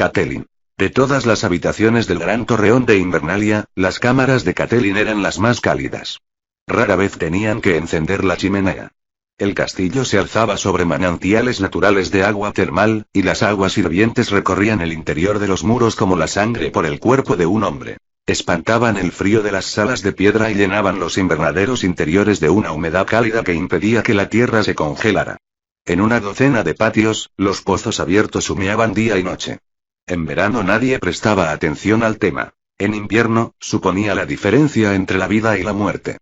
Catelyn. De todas las habitaciones del gran torreón de Invernalia, las cámaras de Catelyn eran las más cálidas. Rara vez tenían que encender la chimenea. El castillo se alzaba sobre manantiales naturales de agua termal, y las aguas hirvientes recorrían el interior de los muros como la sangre por el cuerpo de un hombre. Espantaban el frío de las salas de piedra y llenaban los invernaderos interiores de una humedad cálida que impedía que la tierra se congelara. En una docena de patios, los pozos abiertos humeaban día y noche. En verano nadie prestaba atención al tema. En invierno, suponía la diferencia entre la vida y la muerte.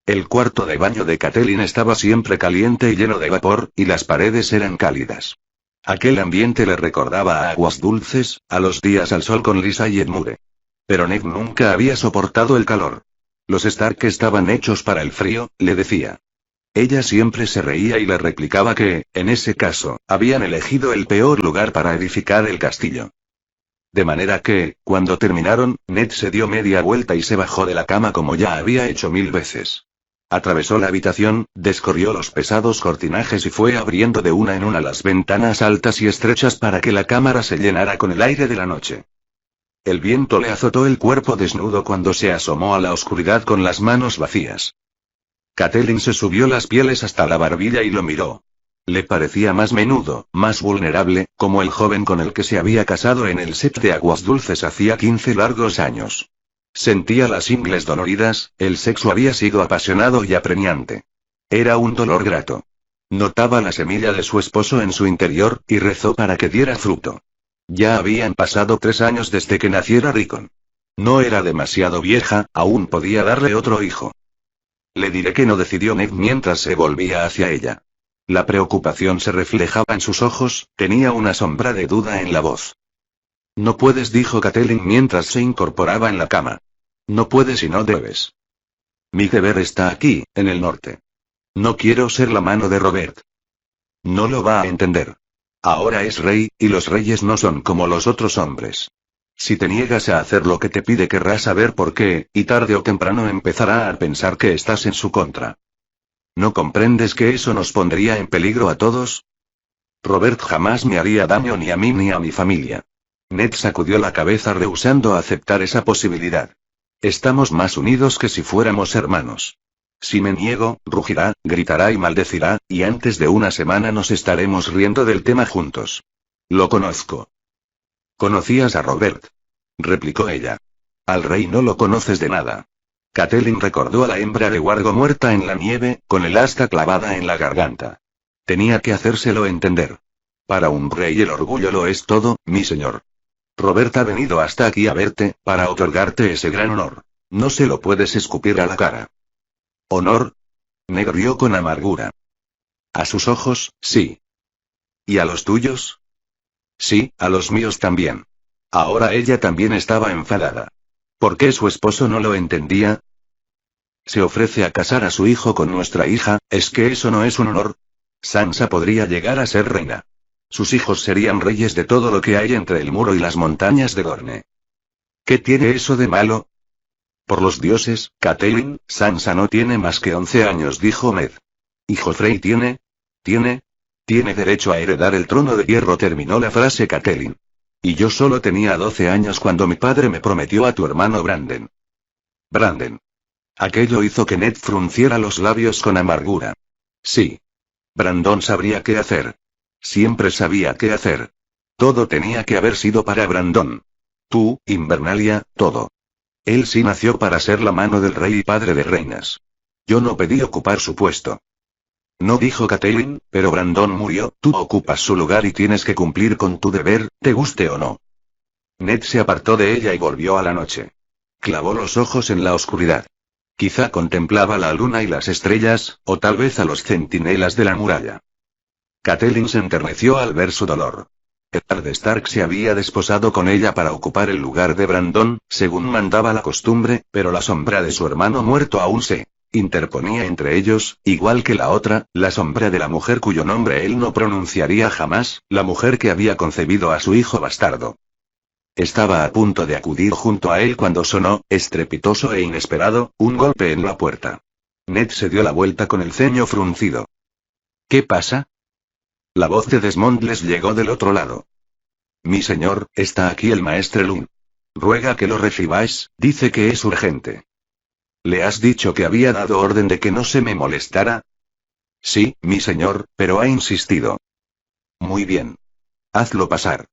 El cuarto de baño de Catelyn estaba siempre caliente y lleno de vapor, y las paredes eran cálidas. Aquel ambiente le recordaba a aguas dulces, a los días al sol con Lysa y Edmure. Pero Ned nunca había soportado el calor. Los Stark estaban hechos para el frío, le decía. Ella siempre se reía y le replicaba que, en ese caso, habían elegido el peor lugar para edificar el castillo. De manera que, cuando terminaron, Ned se dio media vuelta y se bajó de la cama como ya había hecho 1000 veces. Atravesó la habitación, descorrió los pesados cortinajes y fue abriendo de una en una las ventanas altas y estrechas para que la cámara se llenara con el aire de la noche. El viento le azotó el cuerpo desnudo cuando se asomó a la oscuridad con las manos vacías. Catelyn se subió las pieles hasta la barbilla y lo miró. Le parecía más menudo, más vulnerable, como el joven con el que se había casado en el set de Aguas Dulces hacía 15 largos años. Sentía las ingles doloridas, el sexo había sido apasionado y apremiante. Era un dolor grato. Notaba la semilla de su esposo en su interior, y rezó para que diera fruto. Ya habían pasado 3 años desde que naciera Rickon. No era demasiado vieja, aún podía darle otro hijo. Le diré que no, decidió Ned mientras se volvía hacia ella. La preocupación se reflejaba en sus ojos, tenía una sombra de duda en la voz. No puedes, dijo Catelyn mientras se incorporaba en la cama. No puedes y no debes. Mi deber está aquí, en el norte. No quiero ser la mano de Robert. No lo va a entender. Ahora es rey, y los reyes no son como los otros hombres. Si te niegas a hacer lo que te pide querrás saber por qué, y tarde o temprano empezará a pensar que estás en su contra. ¿No comprendes que eso nos pondría en peligro a todos? Robert jamás me haría daño ni a mí ni a mi familia. Ned sacudió la cabeza rehusando aceptar esa posibilidad. Estamos más unidos que si fuéramos hermanos. Si me niego, rugirá, gritará y maldecirá, y antes de una semana nos estaremos riendo del tema juntos. Lo conozco. ¿Conocías a Robert?, replicó ella. Al rey no lo conoces de nada. Catelyn recordó a la hembra de Wargo muerta en la nieve, con el asta clavada en la garganta. Tenía que hacérselo entender. Para un rey el orgullo lo es todo, mi señor. Robert ha venido hasta aquí a verte, para otorgarte ese gran honor. No se lo puedes escupir a la cara. ¿Honor? Ned rió con amargura. A sus ojos, sí. ¿Y a los tuyos? Sí, a los míos también. Ahora ella también estaba enfadada. ¿Por qué su esposo no lo entendía? Se ofrece a casar a su hijo con nuestra hija, ¿es que eso no es un honor? Sansa podría llegar a ser reina. Sus hijos serían reyes de todo lo que hay entre el muro y las montañas de Dorne. ¿Qué tiene eso de malo? Por los dioses, Catelyn, Sansa no tiene más que 11 años, dijo Ned. ¿Y Joffrey tiene derecho a heredar el trono de hierro, terminó la frase Catelyn. Y yo solo tenía 12 años cuando mi padre me prometió a tu hermano Brandon. Brandon. Aquello hizo que Ned frunciera los labios con amargura. Sí. Brandon sabría qué hacer. Siempre sabía qué hacer. Todo tenía que haber sido para Brandon. Tú, Invernalia, todo. Él sí nació para ser la mano del rey y padre de reinas. Yo no pedí ocupar su puesto. No, dijo Catelyn, pero Brandon murió, tú ocupas su lugar y tienes que cumplir con tu deber, te guste o no. Ned se apartó de ella y volvió a la noche. Clavó los ojos en la oscuridad. Quizá contemplaba la luna y las estrellas, o tal vez a los centinelas de la muralla. Catelyn se enterneció al ver su dolor. Eddard Stark se había desposado con ella para ocupar el lugar de Brandon, según mandaba la costumbre, pero la sombra de su hermano muerto aún se interponía entre ellos, igual que la otra, la sombra de la mujer cuyo nombre él no pronunciaría jamás, la mujer que había concebido a su hijo bastardo. Estaba a punto de acudir junto a él cuando sonó, estrepitoso e inesperado, un golpe en la puerta. Ned se dio la vuelta con el ceño fruncido. ¿Qué pasa? La voz de Desmond les llegó del otro lado. mi señor, está aquí el maestre Lun. Ruega que lo recibáis, dice que es urgente. ¿Le has dicho que había dado orden de que no se me molestara? Sí, mi señor, pero ha insistido. Muy bien. Hazlo pasar.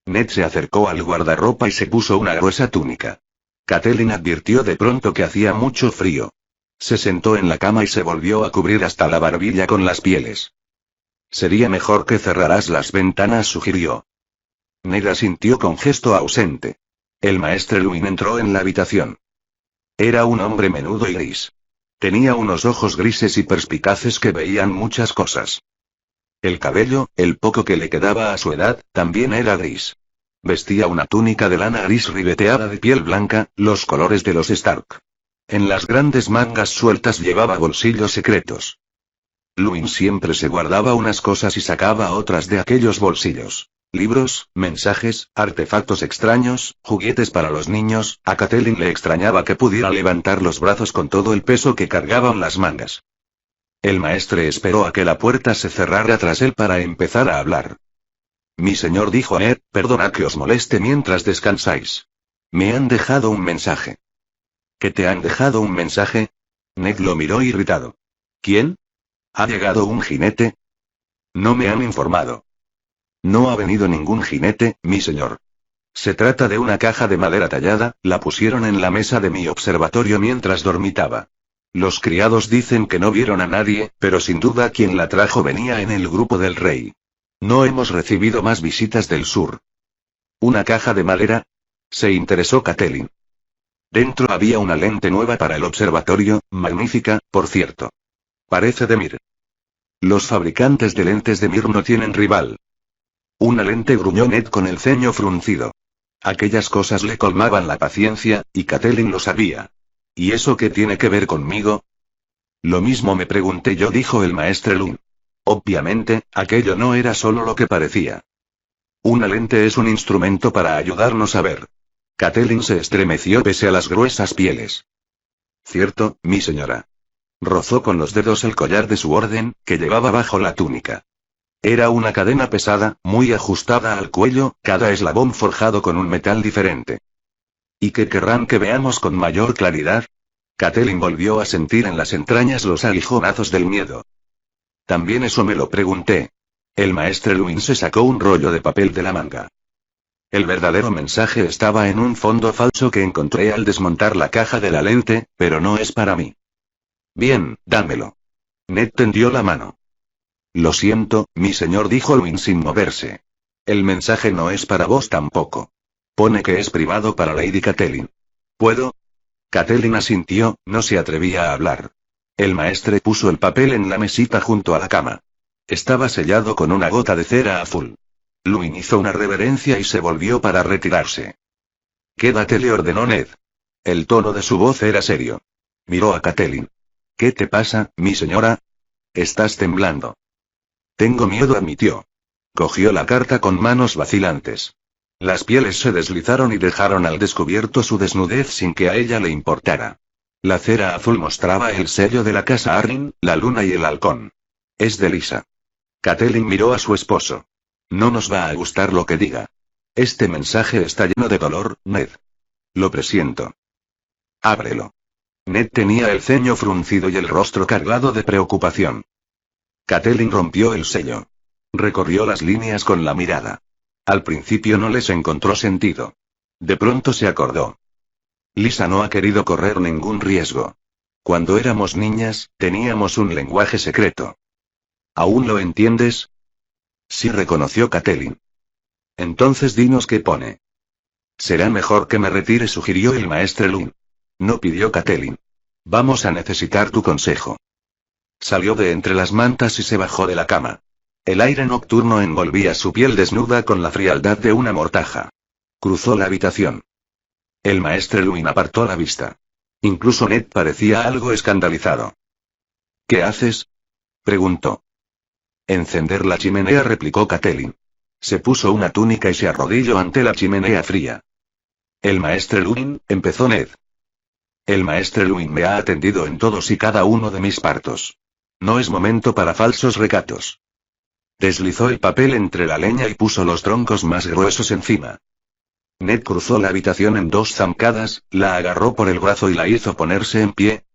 Ned se acercó al guardarropa y se puso una gruesa túnica. Catelyn advirtió de pronto que hacía mucho frío. Se sentó en la cama y se volvió a cubrir hasta la barbilla con las pieles. Sería mejor que cerraras las ventanas, sugirió. Ned asintió con gesto ausente. El maestre Luin entró en la habitación. Era un hombre menudo y gris. Tenía unos ojos grises y perspicaces que veían muchas cosas. El cabello, el poco que le quedaba a su edad, también era gris. Vestía una túnica de lana gris ribeteada de piel blanca, los colores de los Stark. En las grandes mangas sueltas llevaba bolsillos secretos. Luin siempre se guardaba unas cosas y sacaba otras de aquellos bolsillos. Libros, mensajes, artefactos extraños, juguetes para los niños. A Catelyn le extrañaba que pudiera levantar los brazos con todo el peso que cargaban las mangas. El maestre esperó a que la puerta se cerrara tras él para empezar a hablar. Mi señor, dijo Ned, perdonad que os moleste mientras descansáis. Me han dejado un mensaje. ¿Qué te han dejado un mensaje? Ned lo miró irritado. ¿Quién? ¿Ha llegado un jinete? No me han informado. No ha venido ningún jinete, mi señor. Se trata de una caja de madera tallada, la pusieron en la mesa de mi observatorio mientras dormitaba. Los criados dicen que no vieron a nadie, pero sin duda quien la trajo venía en el grupo del rey. No hemos recibido más visitas del sur. ¿Una caja de madera? Se interesó Catelyn. Dentro había una lente nueva para el observatorio, magnífica, por cierto. Parece de Mir. Los fabricantes de lentes de Mir no tienen rival. Una lente, gruñó Ned con el ceño fruncido. Aquellas cosas le colmaban la paciencia, y Catelyn lo sabía. ¿Y eso qué tiene que ver conmigo? Lo mismo me pregunté yo, dijo el maestre Lun. Obviamente, aquello no era solo lo que parecía. Una lente es un instrumento para ayudarnos a ver. Catelyn se estremeció pese a las gruesas pieles. Cierto, mi señora. Rozó con los dedos el collar de su orden, que llevaba bajo la túnica. Era una cadena pesada, muy ajustada al cuello, cada eslabón forjado con un metal diferente. ¿Y qué querrán que veamos con mayor claridad? Catelyn volvió a sentir en las entrañas los aguijonazos del miedo. También eso me lo pregunté. El maestre Luin se sacó un rollo de papel de la manga. El verdadero mensaje estaba en un fondo falso que encontré al desmontar la caja de la lente, pero no es para mí. Bien, dámelo. Ned tendió la mano. Lo siento, mi señor, dijo Luin sin moverse. El mensaje no es para vos tampoco. Pone que es privado para Lady Catelyn. ¿Puedo? Catelyn asintió, no se atrevía a hablar. El maestre puso el papel en la mesita junto a la cama. Estaba sellado con una gota de cera azul. Luin hizo una reverencia y se volvió para retirarse. Quédate, le ordenó Ned. El tono de su voz era serio. Miró a Catelyn. ¿Qué te pasa, mi señora? Estás temblando. Tengo miedo, admitió. Cogió la carta con manos vacilantes. Las pieles se deslizaron y dejaron al descubierto su desnudez sin que a ella le importara. La cera azul mostraba el sello de la casa Arryn, la luna y el halcón. Es de Lysa. Catelyn miró a su esposo. No nos va a gustar lo que diga. Este mensaje está lleno de dolor, Ned. Lo presiento. Ábrelo. Ned tenía el ceño fruncido y el rostro cargado de preocupación. Catelyn rompió el sello. Recorrió las líneas con la mirada. Al principio no les encontró sentido. De pronto se acordó. Lysa no ha querido correr ningún riesgo. Cuando éramos niñas, teníamos un lenguaje secreto. ¿Aún lo entiendes? Sí, reconoció Catelyn. Entonces dinos qué pone. Será mejor que me retire, sugirió el maestre Lun. No, pidió Catelyn. Vamos a necesitar tu consejo. Salió de entre las mantas y se bajó de la cama. El aire nocturno envolvía su piel desnuda con la frialdad de una mortaja. Cruzó la habitación. El maestre Luin apartó la vista. Incluso Ned parecía algo escandalizado. ¿Qué haces? Preguntó. Encender la chimenea, replicó Catelyn. Se puso una túnica y se arrodilló ante la chimenea fría. El maestre Luin, empezó Ned. El maestre Luin me ha atendido en todos y cada uno de mis partos. No es momento para falsos recatos. Deslizó el papel entre la leña y puso los troncos más gruesos encima. Ned cruzó la habitación en 2 zancadas, la agarró por el brazo y la hizo ponerse en pie.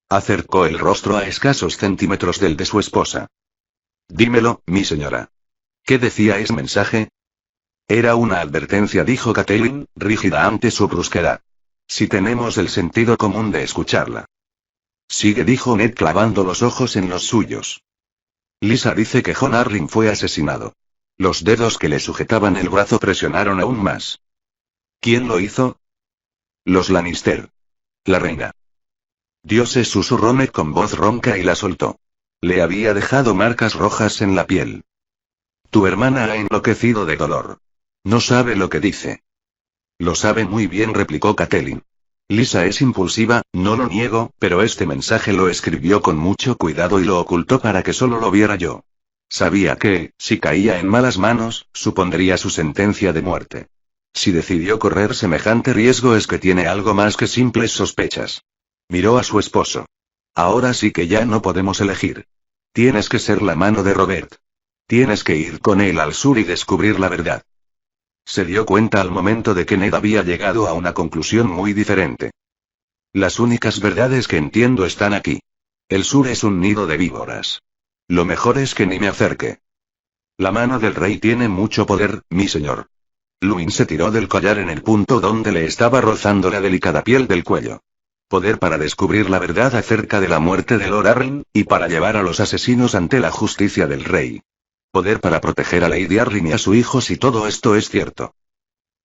Acercó el rostro a escasos centímetros del de su esposa. Dímelo, mi señora. ¿Qué decía ese mensaje? Era una advertencia, dijo Catelyn, rígida ante su brusquedad. Si tenemos el sentido común de escucharla. Sigue, dijo Ned clavando los ojos en los suyos. Lysa dice que Jon Arryn fue asesinado. Los dedos que le sujetaban el brazo presionaron aún más. ¿Quién lo hizo? Los Lannister. La reina. Dioses, susurró Ned con voz ronca y la soltó. Le había dejado marcas rojas en la piel. Tu hermana ha enloquecido de dolor. No sabe lo que dice. Lo sabe muy bien, replicó Catelyn. Lysa es impulsiva, no lo niego, pero este mensaje lo escribió con mucho cuidado y lo ocultó para que solo lo viera yo. Sabía que, si caía en malas manos, supondría su sentencia de muerte. Si decidió correr semejante riesgo es que tiene algo más que simples sospechas. Miró a su esposo. Ahora sí que ya no podemos elegir. Tienes que ser la mano de Robert. Tienes que ir con él al sur y descubrir la verdad. Se dio cuenta al momento de que Ned había llegado a una conclusión muy diferente. Las únicas verdades que entiendo están aquí. El sur es un nido de víboras. Lo mejor es que ni me acerque. La mano del rey tiene mucho poder, mi señor. Luwin se tiró del collar en el punto donde le estaba rozando la delicada piel del cuello. Poder para descubrir la verdad acerca de la muerte de Lord Arryn, y para llevar a los asesinos ante la justicia del rey. Poder para proteger a Lady Arryn y a su hijo si todo esto es cierto.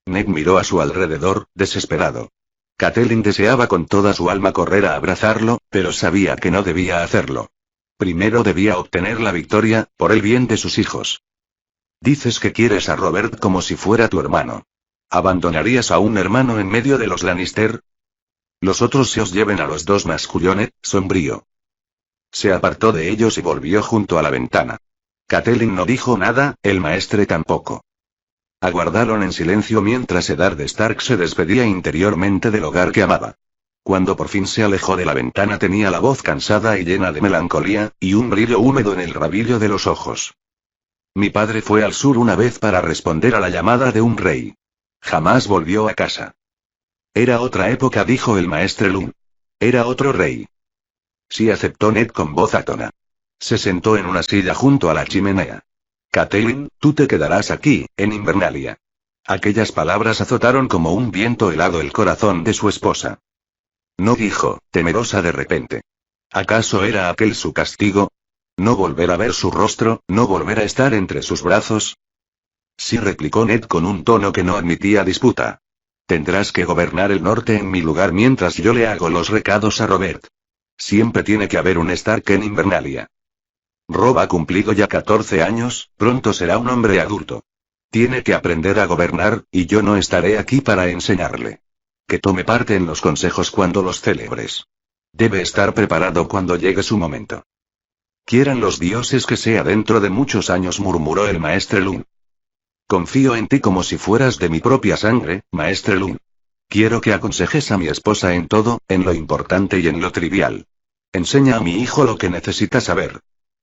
Ned miró a su alrededor, desesperado. Catelyn deseaba con toda su alma correr a abrazarlo, pero sabía que no debía hacerlo. Primero debía obtener la victoria, por el bien de sus hijos. Dices que quieres a Robert como si fuera tu hermano. ¿Abandonarías a un hermano en medio de los Lannister? Los otros se os lleven a los dos, masculló Ned, sombrío. Se apartó de ellos y volvió junto a la ventana. Catelyn no dijo nada, el maestre tampoco. Aguardaron en silencio mientras Eddard Stark se despedía interiormente del hogar que amaba. Cuando por fin se alejó de la ventana tenía la voz cansada y llena de melancolía, y un brillo húmedo en el rabillo de los ojos. Mi padre fue al sur una vez para responder a la llamada de un rey. Jamás volvió a casa. Era otra época, dijo el maestre Lun. Era otro rey. Sí, aceptó Ned con voz atona. Se sentó en una silla junto a la chimenea. Catelyn, tú te quedarás aquí, en Invernalia. Aquellas palabras azotaron como un viento helado el corazón de su esposa. No, dijo, temerosa de repente. ¿Acaso era aquel su castigo? ¿No volver a ver su rostro, no volver a estar entre sus brazos? Sí, replicó Ned con un tono que no admitía disputa. Tendrás que gobernar el norte en mi lugar mientras yo le hago los recados a Robert. Siempre tiene que haber un Stark en Invernalia. Rob ha cumplido ya 14 años, pronto será un hombre adulto. Tiene que aprender a gobernar, y yo no estaré aquí para enseñarle. Que tome parte en los consejos cuando los celebres. Debe estar preparado cuando llegue su momento. Quieran los dioses que sea dentro de muchos años, murmuró el maestre Lun. Confío en ti como si fueras de mi propia sangre, maestre Lun. Quiero que aconsejes a mi esposa en todo, en lo importante y en lo trivial. Enseña a mi hijo lo que necesita saber.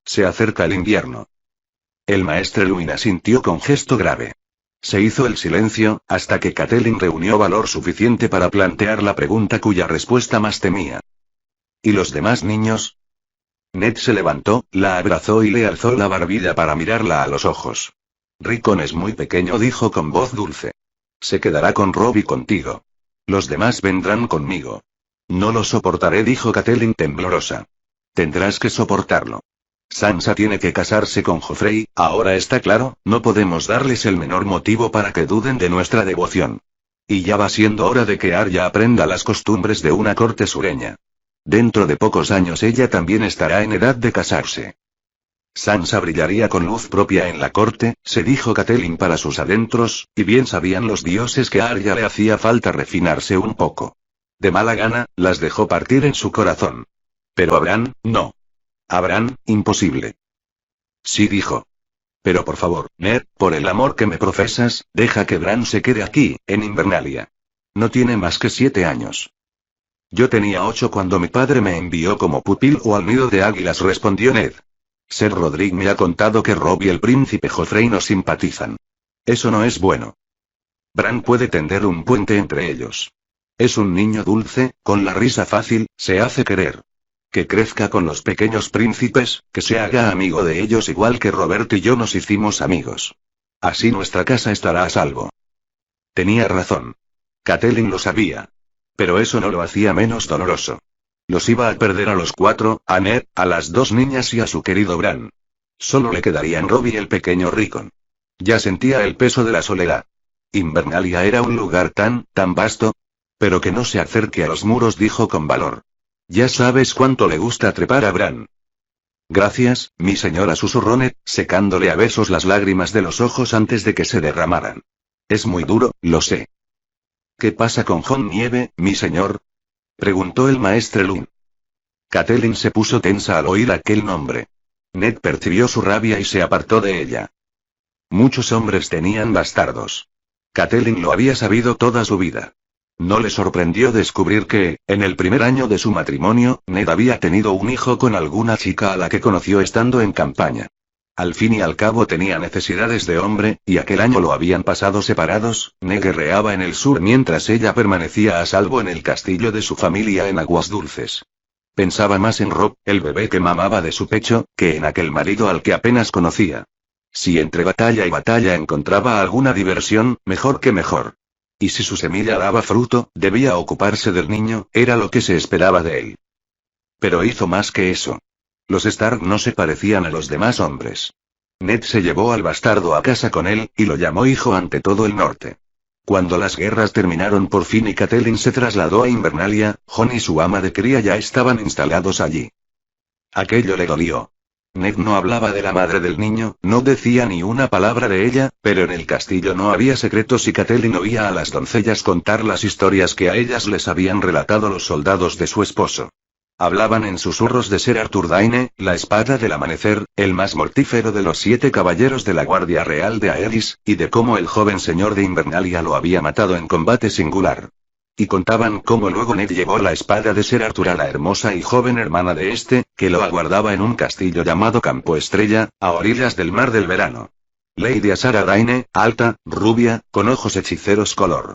Se acerca el invierno. El maestre Luwin asintió con gesto grave. Se hizo el silencio, hasta que Catelyn reunió valor suficiente para plantear la pregunta cuya respuesta más temía. ¿Y los demás niños? Ned se levantó, la abrazó y le alzó la barbilla para mirarla a los ojos. Rickon es muy pequeño, dijo con voz dulce. Se quedará con Robb y contigo. Los demás vendrán conmigo. No lo soportaré, dijo Catelyn temblorosa. Tendrás que soportarlo. Sansa tiene que casarse con Joffrey, ahora está claro, no podemos darles el menor motivo para que duden de nuestra devoción. Y ya va siendo hora de que Arya aprenda las costumbres de una corte sureña. Dentro de pocos años ella también estará en edad de casarse. Sansa brillaría con luz propia en la corte, se dijo Catelyn para sus adentros, y bien sabían los dioses que a Arya le hacía falta refinarse un poco. De mala gana, las dejó partir en su corazón. Pero a Bran, no. A Bran, imposible. Sí, dijo. Pero por favor, Ned, por el amor que me profesas, deja que Bran se quede aquí, en Invernalia. No tiene más que 7 años. Yo tenía 8 cuando mi padre me envió como pupilo al nido de águilas, respondió Ned. Ser Rodríguez me ha contado que Rob y el príncipe Joffrey no simpatizan. Eso no es bueno. Bran puede tender un puente entre ellos. Es un niño dulce, con la risa fácil, se hace querer. Que crezca con los pequeños príncipes, que se haga amigo de ellos igual que Roberto y yo nos hicimos amigos. Así nuestra casa estará a salvo. Tenía razón. Catelyn lo sabía. Pero eso no lo hacía menos doloroso. Los iba a perder a los cuatro, a Ned, a las dos niñas y a su querido Bran. Solo le quedarían Robb y el pequeño Rickon. Ya sentía el peso de la soledad. Invernalia era un lugar tan vasto. Pero que no se acerque a los muros, dijo con valor. Ya sabes cuánto le gusta trepar a Bran. Gracias, mi señora, susurró Ned, secándole a besos las lágrimas de los ojos antes de que se derramaran. Es muy duro, lo sé. ¿Qué pasa con Jon Nieve, mi señor? Preguntó el maestre Lune. Catelyn se puso tensa al oír aquel nombre. Ned percibió su rabia y se apartó de ella. Muchos hombres tenían bastardos. Catelyn lo había sabido toda su vida. No le sorprendió descubrir que, en el primer año de su matrimonio, Ned había tenido un hijo con alguna chica a la que conoció estando en campaña. Al fin y al cabo tenía necesidades de hombre, y aquel año lo habían pasado separados. Ned guerreaba en el sur mientras ella permanecía a salvo en el castillo de su familia en Aguas Dulces. Pensaba más en Robb, el bebé que mamaba de su pecho, que en aquel marido al que apenas conocía. Si entre batalla y batalla encontraba alguna diversión, mejor que mejor. Y si su semilla daba fruto, debía ocuparse del niño, era lo que se esperaba de él. Pero hizo más que eso. Los Stark no se parecían a los demás hombres. Ned se llevó al bastardo a casa con él, y lo llamó hijo ante todo el norte. Cuando las guerras terminaron por fin y Catelyn se trasladó a Invernalia, Jon y su ama de cría ya estaban instalados allí. Aquello le dolió. Ned no hablaba de la madre del niño, no decía ni una palabra de ella, pero en el castillo no había secretos y Catelyn oía a las doncellas contar las historias que a ellas les habían relatado los soldados de su esposo. Hablaban en susurros de Ser Arthur Dayne, la espada del amanecer, el más mortífero de los 7 caballeros de la Guardia Real de Aerys, y de cómo el joven señor de Invernalia lo había matado en combate singular. Y contaban cómo luego Ned llevó la espada de Ser Arthur a la hermosa y joven hermana de este, que lo aguardaba en un castillo llamado Campo Estrella, a orillas del Mar del Verano. Lady Asara Dayne, alta, rubia, con ojos hechiceros color